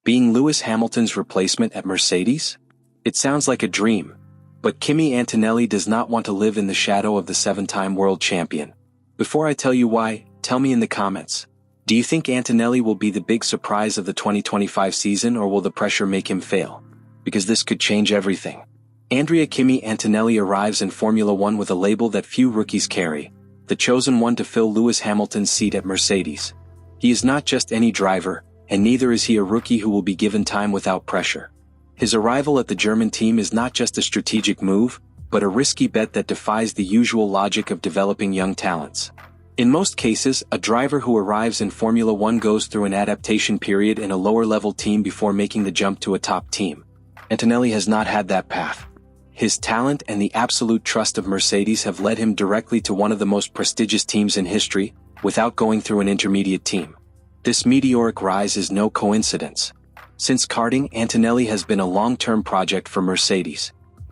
Being Lewis Hamilton's replacement at Mercedes? It sounds like a dream. But Kimi Antonelli does not want to live in the shadow of the 7-time world champion. Before I tell you why, tell me in the comments. Do you think Antonelli will be the big surprise of the 2025 season, or will the pressure make him fail? Because this could change everything. Kimi Antonelli arrives in Formula One with a label that few rookies carry, the chosen one to fill Lewis Hamilton's seat at Mercedes. He is not just any driver, and neither is he a rookie who will be given time without pressure. His arrival at the German team is not just a strategic move, but a risky bet that defies the usual logic of developing young talents. In most cases, a driver who arrives in Formula One goes through an adaptation period in a lower-level team before making the jump to a top team. Antonelli has not had that path. His talent and the absolute trust of Mercedes have led him directly to one of the most prestigious teams in history, without going through an intermediate team. This meteoric rise is no coincidence. Since karting, Antonelli has been a long-term project for Mercedes.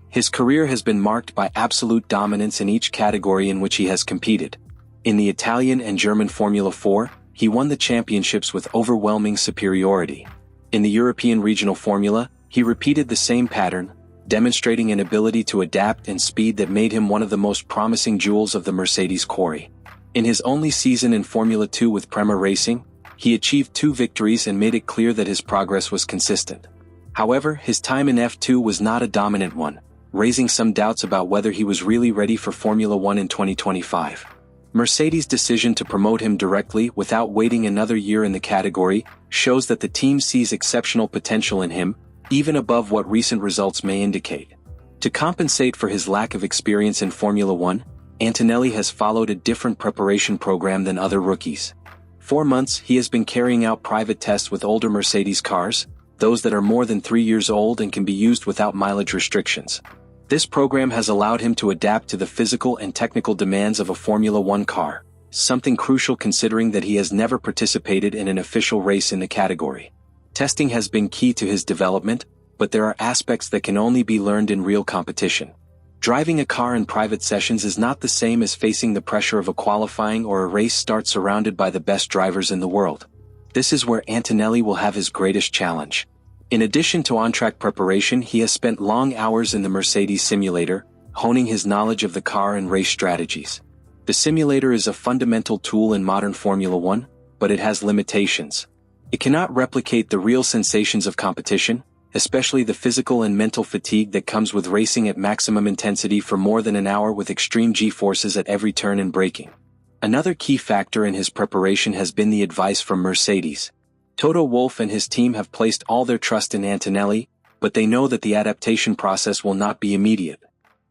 His career has been marked by absolute dominance in each category in which he has competed. In the Italian and German Formula 4, he won the championships with overwhelming superiority. In the European Regional Formula, he repeated the same pattern, demonstrating an ability to adapt and speed that made him one of the most promising jewels of the Mercedes quarry. In his only season in Formula 2 with Prema Racing, he achieved 2 victories and made it clear that his progress was consistent. However, his time in F2 was not a dominant one, raising some doubts about whether he was really ready for Formula 1 in 2025. Mercedes' decision to promote him directly without waiting another year in the category shows that the team sees exceptional potential in him, even above what recent results may indicate. To compensate for his lack of experience in Formula 1, Antonelli has followed a different preparation program than other rookies. 4 months he has been carrying out private tests with older Mercedes cars, those that are more than 3 years old and can be used without mileage restrictions. This program has allowed him to adapt to the physical and technical demands of a Formula One car, something crucial considering that he has never participated in an official race in the category. Testing has been key to his development, but there are aspects that can only be learned in real competition. Driving a car in private sessions is not the same as facing the pressure of a qualifying or a race start surrounded by the best drivers in the world. This is where Antonelli will have his greatest challenge. In addition to on-track preparation, he has spent long hours in the Mercedes simulator, honing his knowledge of the car and race strategies. The simulator is a fundamental tool in modern Formula One, but it has limitations. It cannot replicate the real sensations of competition, especially the physical and mental fatigue that comes with racing at maximum intensity for more than an hour with extreme G-forces at every turn and braking. Another key factor in his preparation has been the advice from Mercedes. Toto Wolff and his team have placed all their trust in Antonelli, but they know that the adaptation process will not be immediate.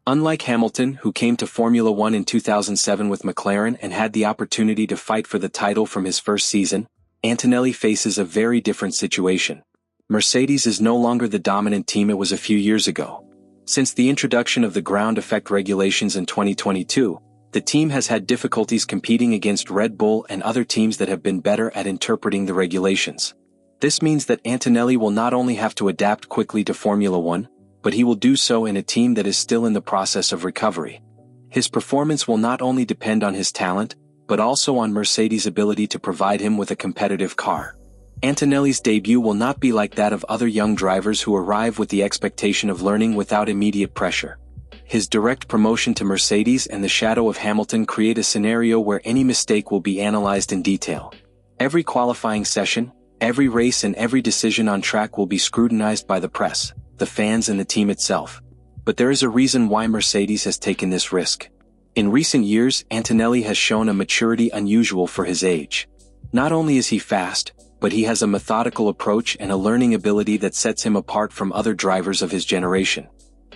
Unlike Hamilton, who came to Formula One in 2007 with McLaren and had the opportunity to fight for the title from his first season, Antonelli faces a very different situation. Mercedes is no longer the dominant team it was a few years ago. Since the introduction of the ground effect regulations in 2022, the team has had difficulties competing against Red Bull and other teams that have been better at interpreting the regulations. This means that Antonelli will not only have to adapt quickly to Formula One, but he will do so in a team that is still in the process of recovery. His performance will not only depend on his talent, but also on Mercedes' ability to provide him with a competitive car. Antonelli's debut will not be like that of other young drivers who arrive with the expectation of learning without immediate pressure. His direct promotion to Mercedes and the shadow of Hamilton create a scenario where any mistake will be analyzed in detail. Every qualifying session, every race and every decision on track will be scrutinized by the press, the fans and the team itself. But there is a reason why Mercedes has taken this risk. In recent years, Antonelli has shown a maturity unusual for his age. Not only is he fast, but he has a methodical approach and a learning ability that sets him apart from other drivers of his generation.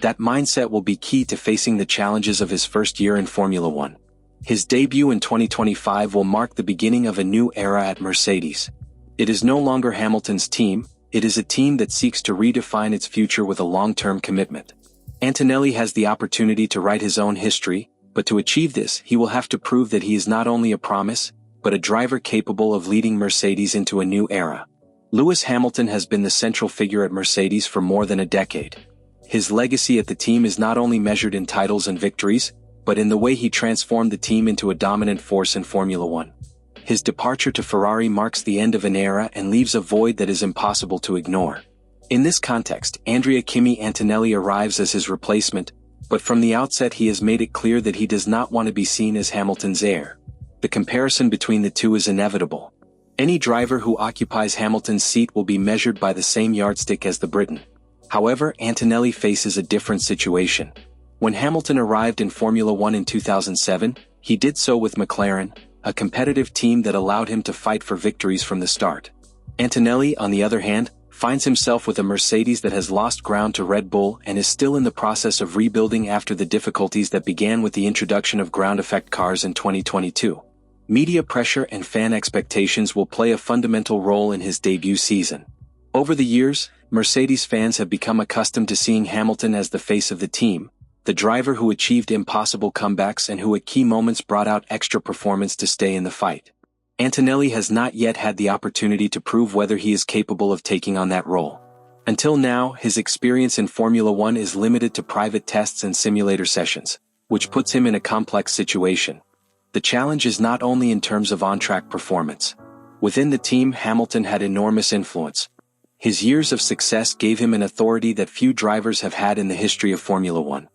That mindset will be key to facing the challenges of his first year in Formula One. His debut in 2025 will mark the beginning of a new era at Mercedes. It is no longer Hamilton's team, it is a team that seeks to redefine its future with a long-term commitment. Antonelli has the opportunity to write his own history, but to achieve this, he will have to prove that he is not only a promise, but a driver capable of leading Mercedes into a new era. Lewis Hamilton has been the central figure at Mercedes for more than a decade. His legacy at the team is not only measured in titles and victories, but in the way he transformed the team into a dominant force in Formula One. His departure to Ferrari marks the end of an era and leaves a void that is impossible to ignore. In this context, Kimi Antonelli arrives as his replacement, but from the outset he has made it clear that he does not want to be seen as Hamilton's heir. The comparison between the two is inevitable. Any driver who occupies Hamilton's seat will be measured by the same yardstick as the Briton. However, Antonelli faces a different situation. When Hamilton arrived in Formula One in 2007, he did so with McLaren, a competitive team that allowed him to fight for victories from the start. Antonelli, on the other hand, finds himself with a Mercedes that has lost ground to Red Bull and is still in the process of rebuilding after the difficulties that began with the introduction of ground effect cars in 2022. Media pressure and fan expectations will play a fundamental role in his debut season. Over the years, Mercedes fans have become accustomed to seeing Hamilton as the face of the team, the driver who achieved impossible comebacks and who at key moments brought out extra performance to stay in the fight. Antonelli has not yet had the opportunity to prove whether he is capable of taking on that role. Until now, his experience in Formula One is limited to private tests and simulator sessions, which puts him in a complex situation. The challenge is not only in terms of on-track performance. Within the team, Hamilton had enormous influence. His years of success gave him an authority that few drivers have had in the history of Formula One.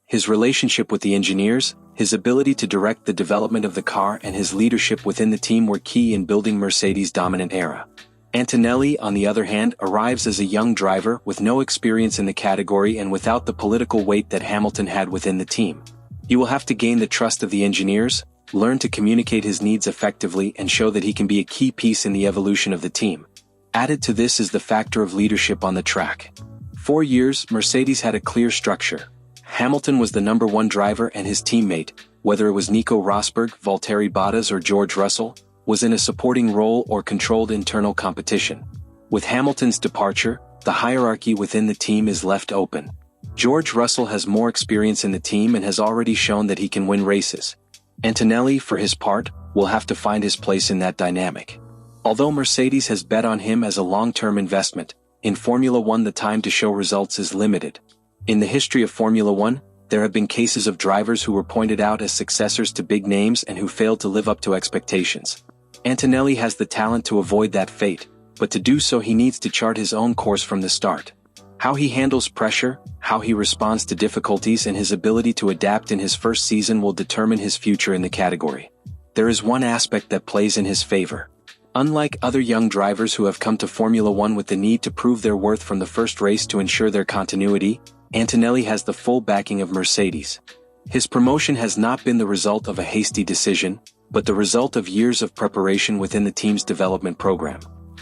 His relationship with the engineers, his ability to direct the development of the car and his leadership within the team were key in building Mercedes' dominant era. Antonelli, on the other hand, arrives as a young driver with no experience in the category and without the political weight that Hamilton had within the team. He will have to gain the trust of the engineers, learn to communicate his needs effectively and show that he can be a key piece in the evolution of the team. Added to this is the factor of leadership on the track. For years, Mercedes had a clear structure. Hamilton was the number one driver and his teammate, whether it was Nico Rosberg, Valtteri Bottas or George Russell, was in a supporting role or controlled internal competition. With Hamilton's departure, the hierarchy within the team is left open. George Russell has more experience in the team and has already shown that he can win races. Antonelli, for his part, will have to find his place in that dynamic. Although Mercedes has bet on him as a long-term investment, in Formula One the time to show results is limited. In the history of Formula One, there have been cases of drivers who were pointed out as successors to big names and who failed to live up to expectations. Antonelli has the talent to avoid that fate, but to do so he needs to chart his own course from the start. How he handles pressure, how he responds to difficulties and his ability to adapt in his first season will determine his future in the category. There is one aspect that plays in his favor. Unlike other young drivers who have come to Formula One with the need to prove their worth from the first race to ensure their continuity, Antonelli has the full backing of Mercedes. His promotion has not been the result of a hasty decision, but the result of years of preparation within the team's development program.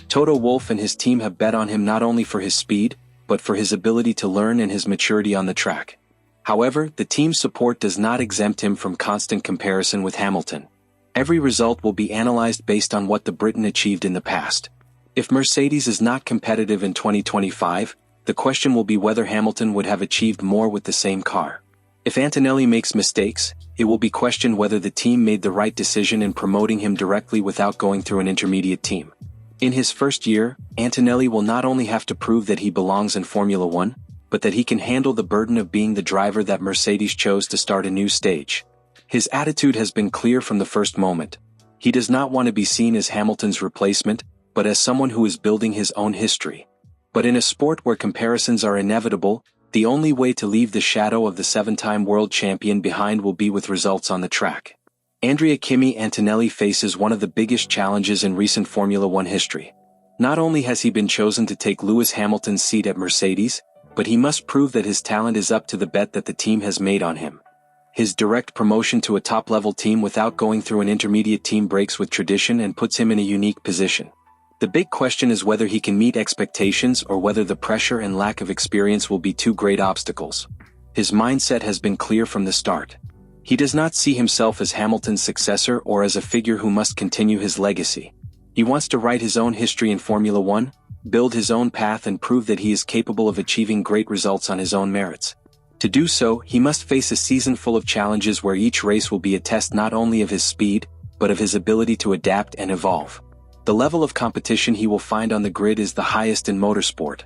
Toto Wolff and his team have bet on him not only for his speed, but for his ability to learn and his maturity on the track. However, the team's support does not exempt him from constant comparison with Hamilton. Every result will be analyzed based on what the Briton achieved in the past. If Mercedes is not competitive in 2025, the question will be whether Hamilton would have achieved more with the same car. If Antonelli makes mistakes, it will be questioned whether the team made the right decision in promoting him directly without going through an intermediate team. In his first year, Antonelli will not only have to prove that he belongs in Formula One, but that he can handle the burden of being the driver that Mercedes chose to start a new stage. His attitude has been clear from the first moment. He does not want to be seen as Hamilton's replacement, but as someone who is building his own history. But in a sport where comparisons are inevitable, the only way to leave the shadow of the seven-time world champion behind will be with results on the track. Kimi Antonelli faces one of the biggest challenges in recent Formula One history. Not only has he been chosen to take Lewis Hamilton's seat at Mercedes, but he must prove that his talent is up to the bet that the team has made on him. His direct promotion to a top-level team without going through an intermediate team breaks with tradition and puts him in a unique position. The big question is whether he can meet expectations or whether the pressure and lack of experience will be two great obstacles. His mindset has been clear from the start. He does not see himself as Hamilton's successor or as a figure who must continue his legacy. He wants to write his own history in Formula One, build his own path and prove that he is capable of achieving great results on his own merits. To do so, he must face a season full of challenges where each race will be a test not only of his speed, but of his ability to adapt and evolve. The level of competition he will find on the grid is the highest in motorsport.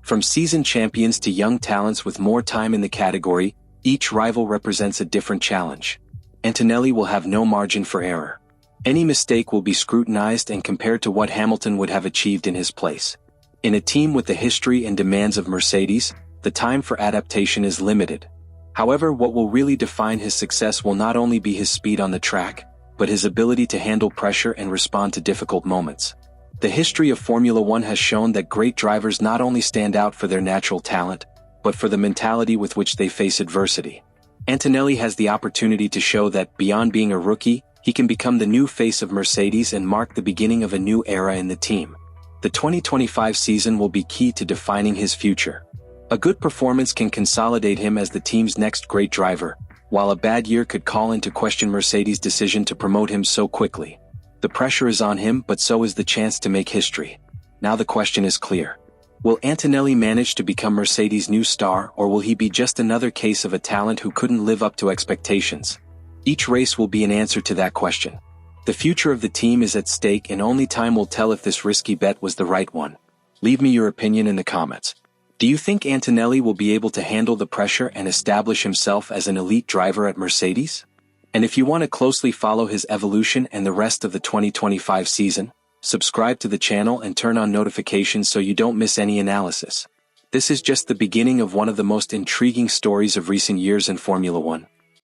From seasoned champions to young talents with more time in the category, each rival represents a different challenge. Antonelli will have no margin for error. Any mistake will be scrutinized and compared to what Hamilton would have achieved in his place. In a team with the history and demands of Mercedes, the time for adaptation is limited. However, what will really define his success will not only be his speed on the track, but his ability to handle pressure and respond to difficult moments. The history of Formula One has shown that great drivers not only stand out for their natural talent, but for the mentality with which they face adversity. Antonelli has the opportunity to show that, beyond being a rookie, he can become the new face of Mercedes and mark the beginning of a new era in the team. The 2025 season will be key to defining his future. A good performance can consolidate him as the team's next great driver, while a bad year could call into question Mercedes' decision to promote him so quickly. The pressure is on him, but so is the chance to make history. Now the question is clear. Will Antonelli manage to become Mercedes' new star, or will he be just another case of a talent who couldn't live up to expectations? Each race will be an answer to that question. The future of the team is at stake, and only time will tell if this risky bet was the right one. Leave me your opinion in the comments. Do you think Antonelli will be able to handle the pressure and establish himself as an elite driver at Mercedes? And if you want to closely follow his evolution and the rest of the 2025 season, subscribe to the channel and turn on notifications so you don't miss any analysis. This is just the beginning of one of the most intriguing stories of recent years in Formula One.